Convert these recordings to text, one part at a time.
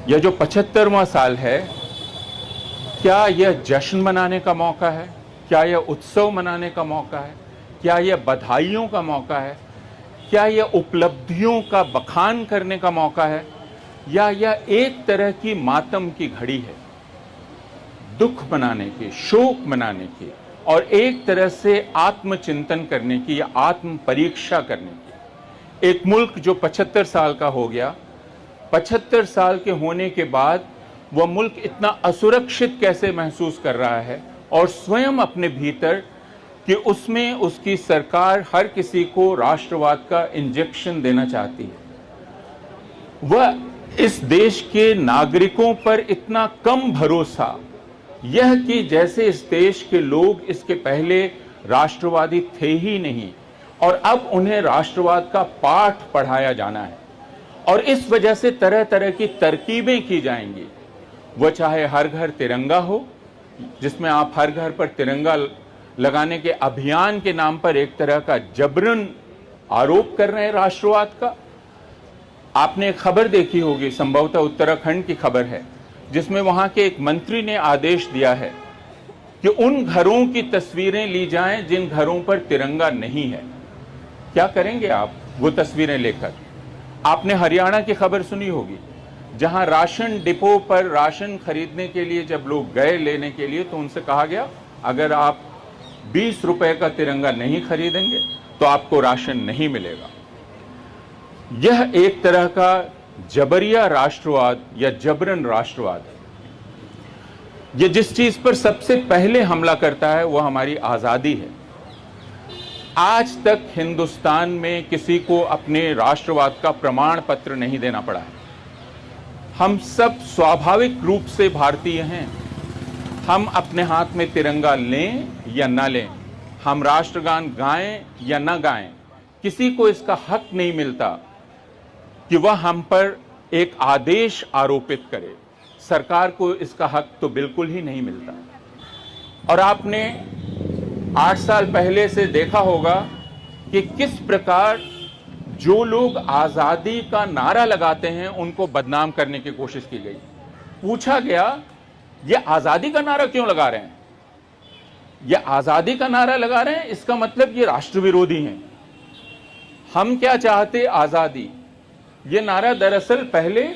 यह जो 75वां साल है, क्या यह जश्न मनाने का मौका है? क्या यह उत्सव मनाने का मौका है? क्या यह बधाइयों का मौका है? क्या यह उपलब्धियों का बखान करने का मौका है? या यह एक तरह की मातम की घड़ी है, दुख मनाने की, शोक मनाने की, और एक तरह से आत्मचिंतन करने की या आत्म परीक्षा करने की? एक मुल्क जो 75 साल का हो गया, 75 साल के होने के बाद वह मुल्क इतना असुरक्षित कैसे महसूस कर रहा है, और स्वयं अपने भीतर कि उसमें उसकी सरकार हर किसी को राष्ट्रवाद का इंजेक्शन देना चाहती है। वह इस देश के नागरिकों पर इतना कम भरोसा, यह कि जैसे इस देश के लोग इसके पहले राष्ट्रवादी थे ही नहीं और अब उन्हें राष्ट्रवाद का पाठ पढ़ाया जाना है, और इस वजह से तरह तरह की तरकीबें की जाएंगी। वह चाहे हर घर तिरंगा हो, जिसमें आप हर घर पर तिरंगा लगाने के अभियान के नाम पर एक तरह का जबरन आरोप कर रहे हैं राष्ट्रवाद का। आपने एक खबर देखी होगी, संभवतः उत्तराखंड की खबर है, जिसमें वहां के एक मंत्री ने आदेश दिया है कि उन घरों की तस्वीरें ली जाएं जिन घरों पर तिरंगा नहीं है। क्या करेंगे आप वो तस्वीरें लेकर? आपने हरियाणा की खबर सुनी होगी, जहां राशन डिपो पर राशन खरीदने के लिए जब लोग गए लेने के लिए, तो उनसे कहा गया अगर आप 20 रुपए का तिरंगा नहीं खरीदेंगे तो आपको राशन नहीं मिलेगा। यह एक तरह का जबरिया राष्ट्रवाद या जबरन राष्ट्रवाद है। यह जिस चीज पर सबसे पहले हमला करता है वह हमारी आजादी है। आज तक हिंदुस्तान में किसी को अपने राष्ट्रवाद का प्रमाण पत्र नहीं देना पड़ा है। हम सब स्वाभाविक रूप से भारतीय हैं। हम अपने हाथ में तिरंगा लें या ना लें, हम राष्ट्रगान गाएं या ना गाएं, किसी को इसका हक नहीं मिलता कि वह हम पर एक आदेश आरोपित करे। सरकार को इसका हक तो बिल्कुल ही नहीं मिलता। और आपने 8 साल पहले से देखा होगा कि किस प्रकार जो लोग आजादी का नारा लगाते हैं उनको बदनाम करने की कोशिश की गई। पूछा गया, ये आजादी का नारा क्यों लगा रहे हैं? ये आजादी का नारा लगा रहे हैं, इसका मतलब ये राष्ट्र विरोधी हैं। हम क्या चाहते? आजादी। ये नारा दरअसल पहले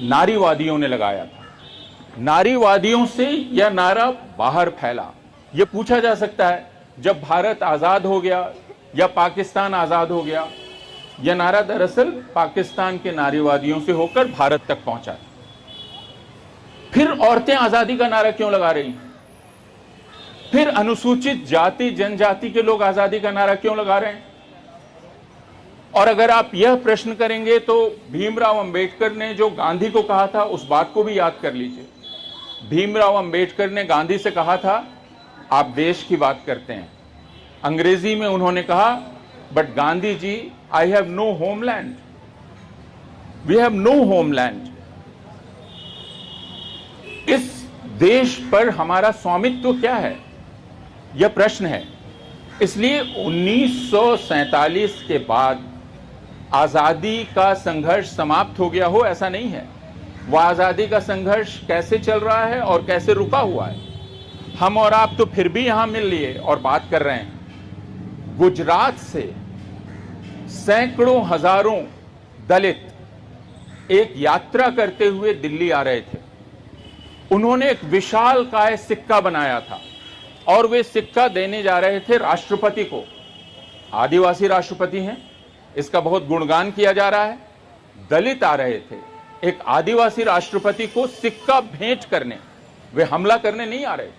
नारीवादियों ने लगाया था। नारीवादियों से यह नारा बाहर फैला। यह पूछा जा सकता है, जब भारत आजाद हो गया या पाकिस्तान आजाद हो गया, यह नारा दरअसल पाकिस्तान के नारीवादियों से होकर भारत तक पहुंचा। फिर औरतें आजादी का नारा क्यों लगा रही? फिर अनुसूचित जाति जनजाति के लोग आजादी का नारा क्यों लगा रहे हैं? और अगर आप यह प्रश्न करेंगे तो भीमराव अंबेडकर ने जो गांधी को कहा था उस बात को भी याद कर लीजिए। भीमराव अंबेडकर ने गांधी से कहा था, आप देश की बात करते हैं। अंग्रेजी में उन्होंने कहा, but Gandhi ji, I have no homeland, we have no homeland. इस देश पर हमारा स्वामित्व क्या है, यह प्रश्न है। इसलिए 1947 के बाद आजादी का संघर्ष समाप्त हो गया हो, ऐसा नहीं है। वह आजादी का संघर्ष कैसे चल रहा है और कैसे रुका हुआ है। हम और आप तो फिर भी यहां मिल लिए और बात कर रहे हैं। गुजरात से सैकड़ों हजारों दलित एक यात्रा करते हुए दिल्ली आ रहे थे। उन्होंने एक विशालकाय सिक्का बनाया था और वे सिक्का देने जा रहे थे राष्ट्रपति को। आदिवासी राष्ट्रपति हैं, इसका बहुत गुणगान किया जा रहा है। दलित आ रहे थे एक आदिवासी राष्ट्रपति को सिक्का भेंट करने, वे हमला करने नहीं आ रहे थे।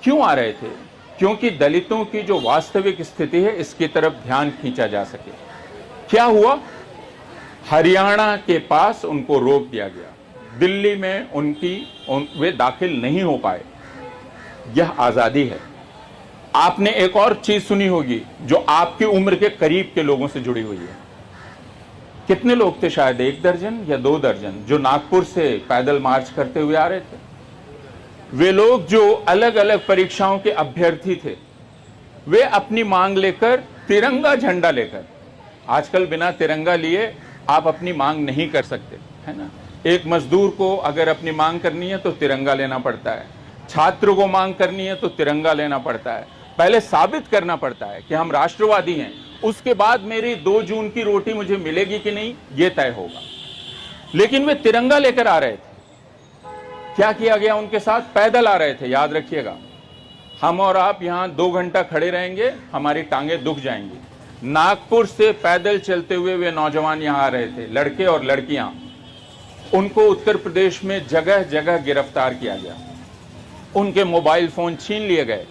क्यों आ रहे थे? क्योंकि दलितों की जो वास्तविक स्थिति है इसकी तरफ ध्यान खींचा जा सके। क्या हुआ? हरियाणा के पास उनको रोक दिया गया, दिल्ली में वे दाखिल नहीं हो पाए। यह आजादी है। आपने एक और चीज सुनी होगी जो आपकी उम्र के करीब के लोगों से जुड़ी हुई है। कितने लोग थे? शायद 1 दर्जन या 2 दर्जन, जो नागपुर से पैदल मार्च करते हुए आ रहे थे। वे लोग जो अलग अलग परीक्षाओं के अभ्यर्थी थे, वे अपनी मांग लेकर, तिरंगा झंडा लेकर, आजकल बिना तिरंगा लिए आप अपनी मांग नहीं कर सकते, है ना। एक मजदूर को अगर अपनी मांग करनी है तो तिरंगा लेना पड़ता है, छात्र को मांग करनी है तो तिरंगा लेना पड़ता है। पहले साबित करना पड़ता है कि हम राष्ट्रवादी हैं, उसके बाद मेरी 2 जून की रोटी मुझे मिलेगी कि नहीं ये तय होगा। लेकिन वे तिरंगा लेकर आ रहे थे। क्या किया गया उनके साथ? पैदल आ रहे थे, याद रखिएगा। हम और आप यहां 2 घंटा खड़े रहेंगे, हमारी टांगें दुख जाएंगी। नागपुर से पैदल चलते हुए वे नौजवान यहां आ रहे थे, लड़के और लड़कियां। उनको उत्तर प्रदेश में जगह जगह गिरफ्तार किया गया, उनके मोबाइल फोन छीन लिए गए।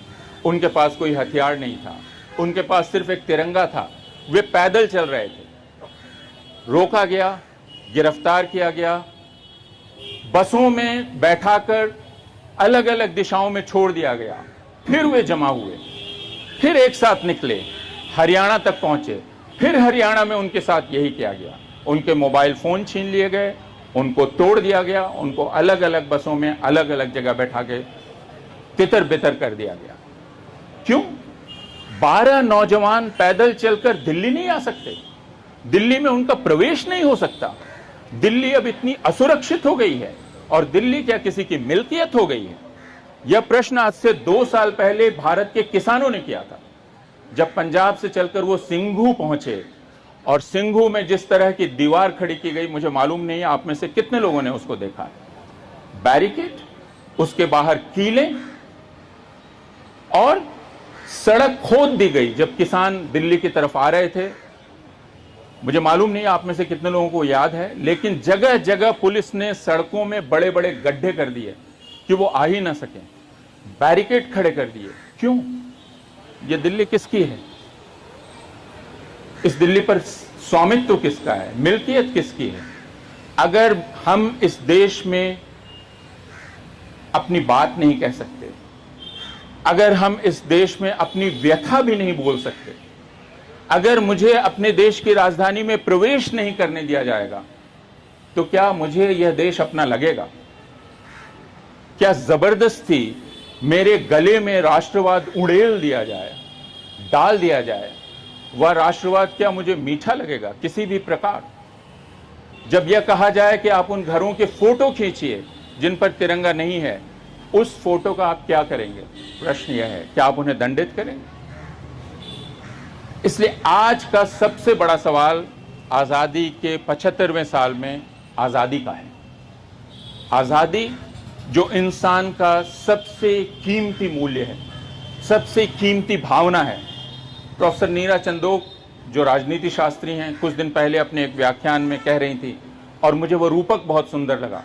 उनके पास कोई हथियार नहीं था, उनके पास सिर्फ एक तिरंगा था। वे पैदल चल रहे थे, रोका गया, गिरफ्तार किया गया, बसों में बैठाकर अलग अलग दिशाओं में छोड़ दिया गया। फिर वे जमा हुए, फिर एक साथ निकले, हरियाणा तक पहुंचे। फिर हरियाणा में उनके साथ यही किया गया, उनके मोबाइल फोन छीन लिए गए, उनको तोड़ दिया गया, उनको अलग अलग बसों में अलग अलग जगह बैठा के तितर बितर कर दिया गया। क्यों? 12 नौजवान पैदल चलकर दिल्ली नहीं आ सकते, दिल्ली में उनका प्रवेश नहीं हो सकता। दिल्ली अब इतनी असुरक्षित हो गई है, और दिल्ली क्या किसी की मिल्कियत हो गई है? यह प्रश्न आज से 2 साल पहले भारत के किसानों ने किया था, जब पंजाब से चलकर वो सिंघू पहुंचे। और सिंघू में जिस तरह की दीवार खड़ी की गई, मुझे मालूम नहीं है आप में से कितने लोगों ने उसको देखा है। बैरिकेड, उसके बाहर कीलें, और सड़क खोद दी गई जब किसान दिल्ली की तरफ आ रहे थे। मुझे मालूम नहीं आप में से कितने लोगों को याद है, लेकिन जगह जगह पुलिस ने सड़कों में बड़े बड़े गड्ढे कर दिए कि वो आ ही ना सकें, बैरिकेड खड़े कर दिए। क्यों? ये दिल्ली किसकी है? इस दिल्ली पर स्वामित्व किसका है? मिल्कियत किसकी है? अगर हम इस देश में अपनी बात नहीं कह सकते, अगर हम इस देश में अपनी व्यथा भी नहीं बोल सकते, अगर मुझे अपने देश की राजधानी में प्रवेश नहीं करने दिया जाएगा, तो क्या मुझे यह देश अपना लगेगा? क्या जबरदस्ती मेरे गले में राष्ट्रवाद उड़ेल दिया जाए, डाल दिया जाए, वह राष्ट्रवाद क्या मुझे मीठा लगेगा किसी भी प्रकार? जब यह कहा जाए कि आप उन घरों के फोटो खींचिए जिन पर तिरंगा नहीं है, उस फोटो का आप क्या करेंगे? प्रश्न यह है, क्या आप उन्हें दंडित करेंगे? इसलिए आज का सबसे बड़ा सवाल आजादी के 75वें साल में आजादी का है। आजादी जो इंसान का सबसे कीमती मूल्य है, सबसे कीमती भावना है। प्रोफेसर नीरा चंदोक जो राजनीति शास्त्री हैं, कुछ दिन पहले अपने एक व्याख्यान में कह रही थी, और मुझे वो रूपक बहुत सुंदर लगा।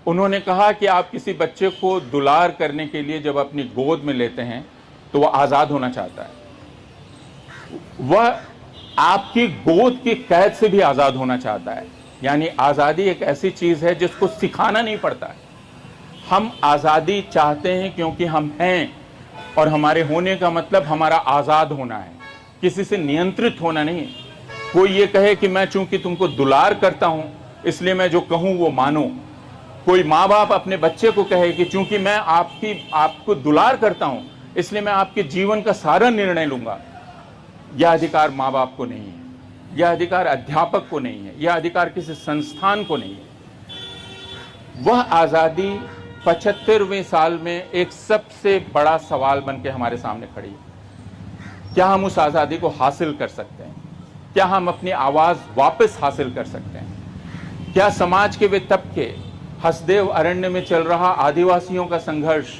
उन्होंने कहा कि आप किसी बच्चे को दुलार करने के लिए जब अपनी गोद में लेते हैं तो वह आजाद होना चाहता है, वह आपकी गोद की कैद से भी आजाद होना चाहता है। यानी आजादी एक ऐसी चीज है जिसको सिखाना नहीं पड़ता है। हम आजादी चाहते हैं क्योंकि हम हैं, और हमारे होने का मतलब हमारा आजाद होना है, किसी से नियंत्रित होना नहीं। कोई ये कहे कि मैं चूंकि तुमको दुलार करता हूं इसलिए मैं जो कहूं वो मानो। कोई माँ बाप अपने बच्चे को कहे कि चूंकि मैं आपको दुलार करता हूं इसलिए मैं आपके जीवन का सारा निर्णय लूंगा। यह अधिकार माँ बाप को नहीं है, यह अधिकार अध्यापक को नहीं है, यह अधिकार किसी संस्थान को नहीं है। वह आजादी 75वें साल में एक सबसे बड़ा सवाल बन के हमारे सामने खड़ी है। क्या हम उस आजादी को हासिल कर सकते हैं? क्या हम अपनी आवाज वापस हासिल कर सकते हैं? क्या समाज के वे तबके, हसदेव अरण्य में चल रहा आदिवासियों का संघर्ष,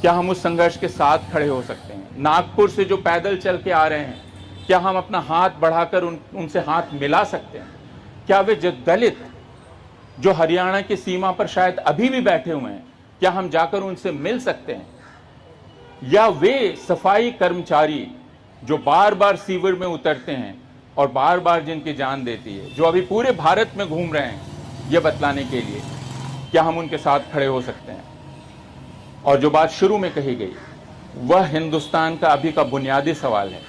क्या हम उस संघर्ष के साथ खड़े हो सकते हैं? नागपुर से जो पैदल चल के आ रहे हैं, क्या हम अपना हाथ बढ़ाकर उनसे हाथ मिला सकते हैं? क्या वे जो दलित जो हरियाणा की सीमा पर शायद अभी भी बैठे हुए हैं, क्या हम जाकर उनसे मिल सकते हैं? या वे सफाई कर्मचारी जो बार बार सीवर में उतरते हैं और बार बार जिनकी जान देती है, जो अभी पूरे भारत में घूम रहे हैं यह बतलाने के लिए, क्या हम उनके साथ खड़े हो सकते हैं? और जो बात शुरू में कही गई, वह हिंदुस्तान का अभी का बुनियादी सवाल है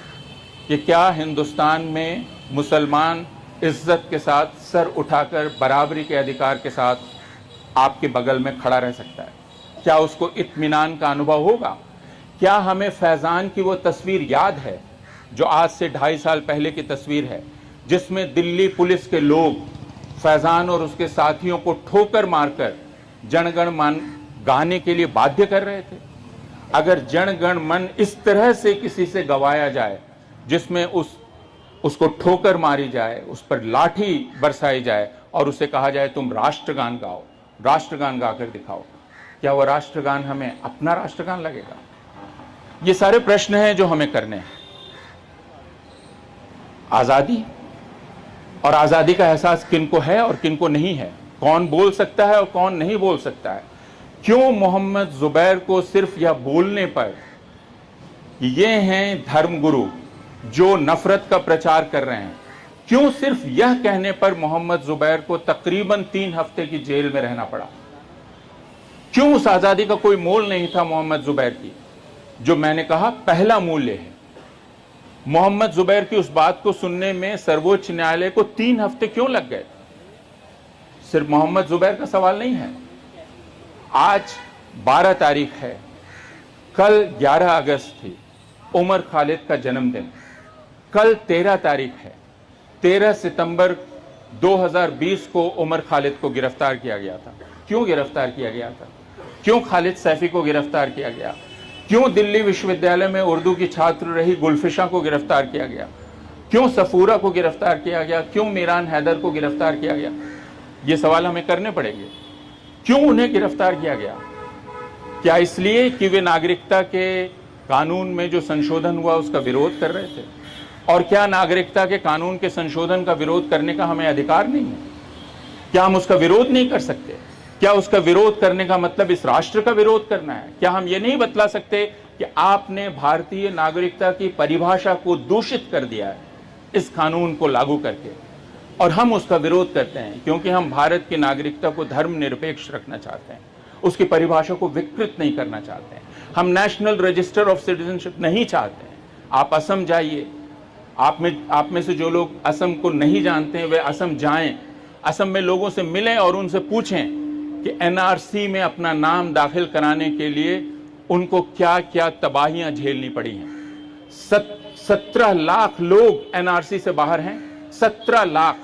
कि क्या हिंदुस्तान में मुसलमान इज्जत के साथ सर उठाकर बराबरी के अधिकार के साथ आपके बगल में खड़ा रह सकता है? क्या उसको इत्मीनान का अनुभव होगा? क्या हमें फैजान की वो तस्वीर याद है जो आज से 2.5 साल पहले की तस्वीर है, जिसमें दिल्ली पुलिस के लोग फैजान और उसके साथियों को ठोकर मारकर जनगण मन गाने के लिए बाध्य कर रहे थे। अगर जनगण मन इस तरह से किसी से गवाया जाए, जिसमें उसको ठोकर मारी जाए, उस पर लाठी बरसाई जाए और उसे कहा जाए तुम राष्ट्रगान गाओ, राष्ट्रगान गाकर दिखाओ, क्या वह राष्ट्रगान हमें अपना राष्ट्रगान लगेगा? ये सारे प्रश्न हैं जो हमें करने हैं। आजादी और आजादी का एहसास किनको है और किनको नहीं है, कौन बोल सकता है और कौन नहीं बोल सकता है। क्यों मोहम्मद जुबैर को सिर्फ यह बोलने पर ये हैं धर्मगुरु जो नफरत का प्रचार कर रहे हैं, क्यों सिर्फ यह कहने पर मोहम्मद जुबैर को तकरीबन 3 हफ्ते की जेल में रहना पड़ा? क्यों उस आजादी का कोई मोल नहीं था मोहम्मद जुबैर की? जो मैंने कहा पहला मूल्य है। मोहम्मद जुबैर की उस बात को सुनने में सर्वोच्च न्यायालय को 3 हफ्ते क्यों लग गए? सिर्फ मोहम्मद जुबैर का सवाल नहीं है। आज 12 तारीख है, कल 11 अगस्त थी, उमर खालिद का जन्मदिन। कल 13 तारीख है, 13 सितंबर 2020 को उमर खालिद को गिरफ्तार किया गया था। क्यों गिरफ्तार किया गया था? क्यों खालिद सैफी को गिरफ्तार किया गया? क्यों दिल्ली विश्वविद्यालय में उर्दू की छात्र रही गुलफिशा को गिरफ्तार किया गया? क्यों सफूरा को गिरफ्तार किया गया? क्यों मीरान हैदर को गिरफ्तार किया गया? ये सवाल हमें करने पड़ेंगे। क्यों उन्हें गिरफ्तार किया गया? क्या इसलिए कि वे नागरिकता के कानून में जो संशोधन हुआ उसका विरोध कर रहे थे? और क्या नागरिकता के कानून के संशोधन का विरोध करने का हमें अधिकार नहीं है? क्या हम उसका विरोध नहीं कर सकते? क्या उसका विरोध करने का मतलब इस राष्ट्र का विरोध करना है? क्या हम ये नहीं बतला सकते कि आपने भारतीय नागरिकता की परिभाषा को दूषित कर दिया है इस कानून को लागू करके, और हम उसका विरोध करते हैं क्योंकि हम भारत की नागरिकता को धर्मनिरपेक्ष रखना चाहते हैं, उसकी परिभाषा को विकृत नहीं करना चाहते हैं, हम नेशनल रजिस्टर ऑफ सिटीजनशिप नहीं चाहते हैं। आप असम जाइए, आप में से जो लोग असम को नहीं जानते हैं वे असम जाएं, असम में लोगों से मिलें और उनसे पूछें कि एनआरसी में अपना नाम दाखिल कराने के लिए उनको क्या क्या तबाहियां झेलनी पड़ी हैं। 17 लाख लोग एनआरसी से बाहर हैं, 17 लाख,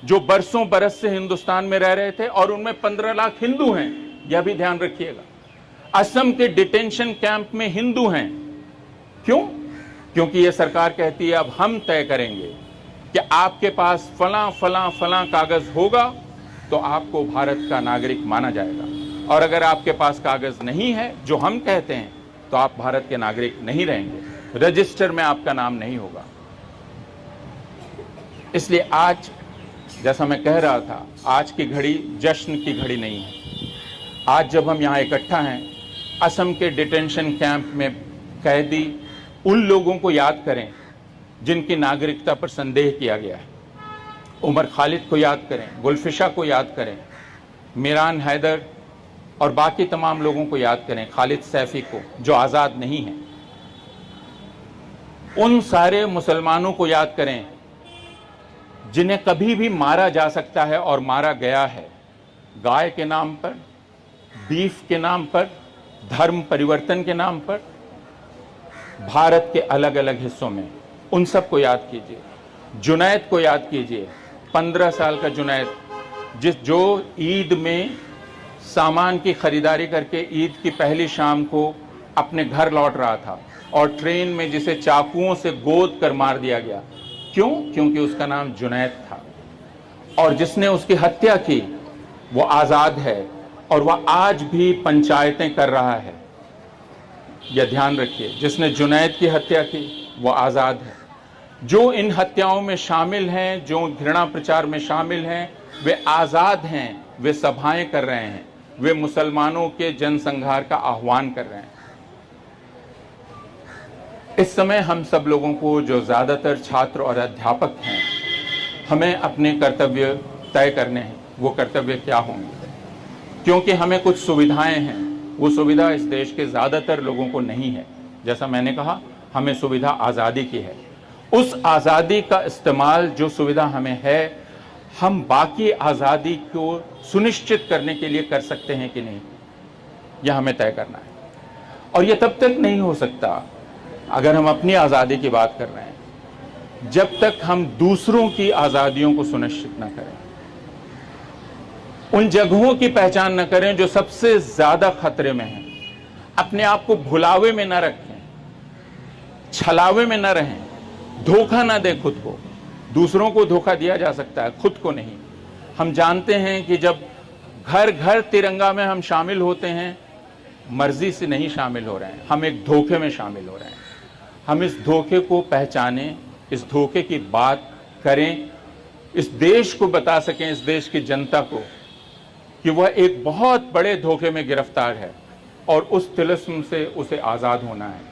जो बरसों बरस से हिंदुस्तान में रह रहे थे, और उनमें 15 लाख हिंदू हैं, यह भी ध्यान रखिएगा। असम के डिटेंशन कैंप में हिंदू हैं। क्यों? क्योंकि यह सरकार कहती है अब हम तय करेंगे कि आपके पास फलां फलां फलां कागज होगा तो आपको भारत का नागरिक माना जाएगा, और अगर आपके पास कागज नहीं है जो हम कहते हैं तो आप भारत के नागरिक नहीं रहेंगे, रजिस्टर में आपका नाम नहीं होगा। इसलिए आज, जैसा मैं कह रहा था, आज की घड़ी जश्न की घड़ी नहीं है। आज जब हम यहाँ इकट्ठा हैं, असम के डिटेंशन कैंप में कैदी उन लोगों को याद करें जिनकी नागरिकता पर संदेह किया गया है। उमर खालिद को याद करें, गुलफिशा को याद करें, मीरान हैदर और बाकी तमाम लोगों को याद करें, खालिद सैफी को जो आज़ाद नहीं है। उन सारे मुसलमानों को याद करें जिन्हें कभी भी मारा जा सकता है और मारा गया है, गाय के नाम पर, बीफ के नाम पर, धर्म परिवर्तन के नाम पर, भारत के अलग अलग हिस्सों में। उन सबको याद कीजिए। जुनैद को याद कीजिए, 15 साल का जुनैद, जो ईद में सामान की खरीदारी करके ईद की पहली शाम को अपने घर लौट रहा था और ट्रेन में जिसे चाकुओं से गोद कर मार दिया गया। क्यों? क्योंकि उसका नाम जुनैद था, और जिसने उसकी हत्या की वो आज़ाद है और वह आज भी पंचायतें कर रहा है। यह ध्यान रखिए, जिसने जुनैद की हत्या की वो आज़ाद है। जो इन हत्याओं में शामिल हैं, जो घृणा प्रचार में शामिल हैं, वे आज़ाद हैं, वे सभाएं कर रहे हैं, वे मुसलमानों के जनसंहार का आह्वान कर रहे हैं। इस समय हम सब लोगों को, जो ज़्यादातर छात्र और अध्यापक हैं, हमें अपने कर्तव्य तय करने हैं। वो कर्तव्य क्या होंगे? क्योंकि हमें कुछ सुविधाएं हैं, वो सुविधा इस देश के ज़्यादातर लोगों को नहीं है। जैसा मैंने कहा, हमें सुविधा आज़ादी की है। उस आज़ादी का इस्तेमाल जो सुविधा हमें है, हम बाकी आज़ादी को सुनिश्चित करने के लिए कर सकते हैं कि नहीं, यह हमें तय करना है। और यह तब तक नहीं हो सकता अगर हम अपनी आज़ादी की बात कर रहे हैं जब तक हम दूसरों की आज़ादियों को सुनिश्चित न करें, उन जगहों की पहचान न करें जो सबसे ज़्यादा खतरे में हैं, अपने आप को भुलावे में न रखें, छलावे में न रहें, धोखा न दें खुद को। दूसरों को धोखा दिया जा सकता है, खुद को नहीं। हम जानते हैं कि जब घर घर तिरंगा में हम शामिल होते हैं, मर्जी से नहीं शामिल हो रहे हैं, हम एक धोखे में शामिल हो रहे हैं। हम इस धोखे को पहचानें, इस धोखे की बात करें, इस देश को बता सकें, इस देश की जनता को, कि वह एक बहुत बड़े धोखे में गिरफ्तार है और उस तिलिस्म से उसे आज़ाद होना है।